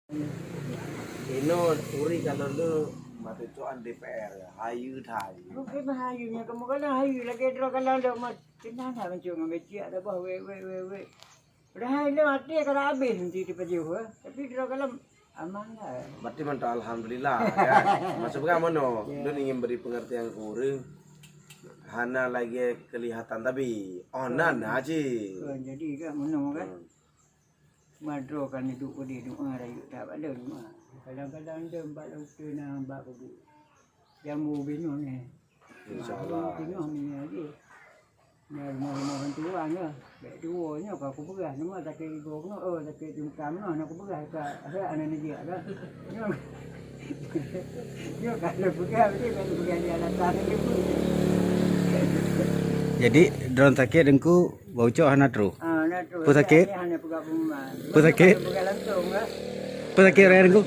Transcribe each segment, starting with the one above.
Ino uri kalau lu matucuan DPR ya, hayu thai. Bukan hayunya, kamu kadang hayu lagi terus kalau ada mak tenang lah mencuri ngecik ada bah we. Udah hayu mati kalau habis nanti di pejuh, tapi terus kalau aman lah. Berarti mantap alhamdulillah ya. Masuk kamu no, lu ingin beri pengertian ke orang. Hana lagi kelihatan tapi onan aja. Jadi kan menung kan. Madro kan hidup di rumah rayu tak ada rumah. Kadang-kadang dia balau tu nak bak kudu. Jamu bingung ni. Insyaallah. Bingung ni lagi. Ni rumah orang tua ni. Bek dua ni aku berah nama tak kira gong no. Tak kira jumkam no aku berah ke anak ni dia kan. Yo kalau berah dia kalau berah dia datang ni. Jadi drone sakit dengku bau cok hana tru. Pusakit? Pusakit? Pusakit raya dengku?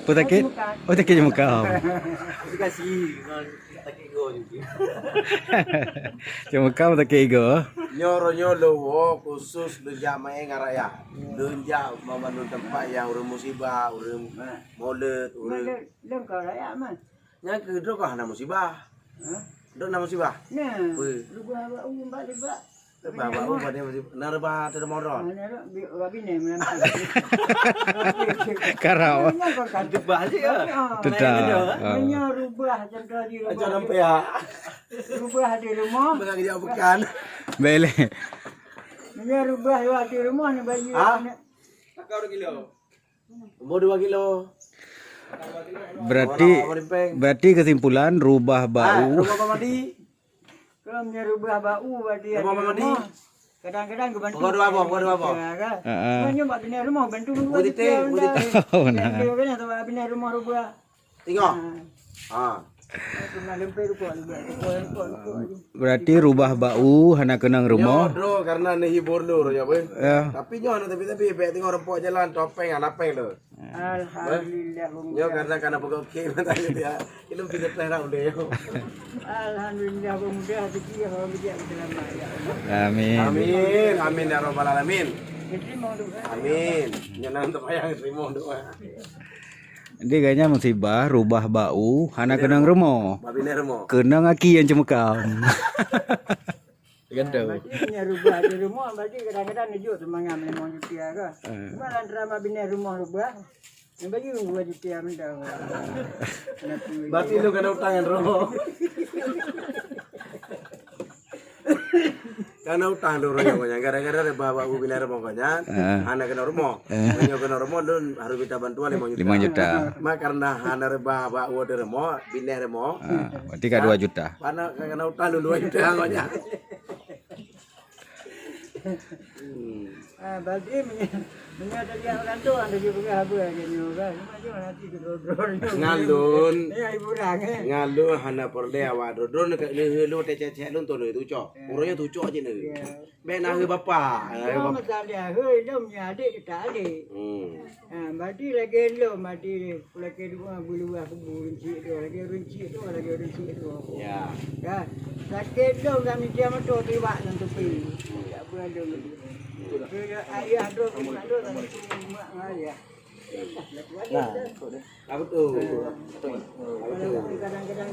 Pusakit? Oh sakit muka. Kasih sakit go juga. Cuma kau sakit ego. Nyoro khusus lu jamaah ngaraya. Lu jam memenuhi tempat yang urang musibah, urang maulid, urang. Lu kau raya man. Nya kedua kah hana musibah. Dok nama musibah. Nah. Lu gua balik ba. Bapak pada narba ada moron. Babi ni mana? Karau. Jebah aja ya. Tidak. Hanya rubah contoh di rumah. Aja nampak ya. Rubah di rumah. Bukan dia bukan. Bele. Hanya rubah di rumah ni baju. Kau 2 kilo. Mau 2 kilo. Berarti kesimpulan rubah bau. Rumah Pak Madi. Kalau merubah bau berarti Rumah Pak Madi. Kadang-kadang ke bantu. Kau dua apa? Banyak buat bina rumah bantu Mau titik. Oh nah. Dia kan atau bina rumah rubah. Tengok. Cuma lempar rupa. Berarti rubah bau hana kenang rumah. Bro, karena ni hibur lu ya, boy. Ya. Tapi nyo tapi baik tengok rempok jalan topeng anapeng lu. Alhamdulillah. Nyo karena buka okey tadi dia. Ilmu tidak pernah udah yo. Alhamdulillah mudah rezeki orang bijak dalam ya Allah. Amin ya rabbal alamin. Terima doa. Amin. Nyenang untuk yang terima doa. Dia kayaknya musibah rubah bau hana kenang rumah. Babi ni rumah. Kenang aki yang cemekam. Kan tu. Berarti rubah di rumah berarti kadang-kadang ni juga semangat memang jutia ke. Cuma lantaran bina rumah rubah yang bagi 2 juta mendah. Berarti lu kena utang yang rumah. Karena utang lu royong gara-gara bawa bina rumah banyak, anak kena rumah. Banyak kena rumah lu harus minta bantuan 5 juta. 5 juta. Mak karena anak bawa di rumah, bina rumah. Berarti kan 2 juta. Karena kena utang lu 2 juta banyak. Berarti menyadari orang tu ada juga apa ni orang. Macam nanti kedor-dor. Ngalun. Ya ibu dah ke. Ngalun hana porde awak dodon ke lu tecek lu tu tu cok. Urangnya tu cok je ni. Ben nah bapa. Kamu tak ada, hei, lu punya adik tak ada. Berarti lagi lu, mati lagi 2 bulu aku runci tu, lagi runci tu. Ya. Kan, sakit tu kami dia motor tiba dan tepi. Tak berada lagi. Ayah tu, mak tu, mak ayah. Nah, apa tu? Kadang-kadang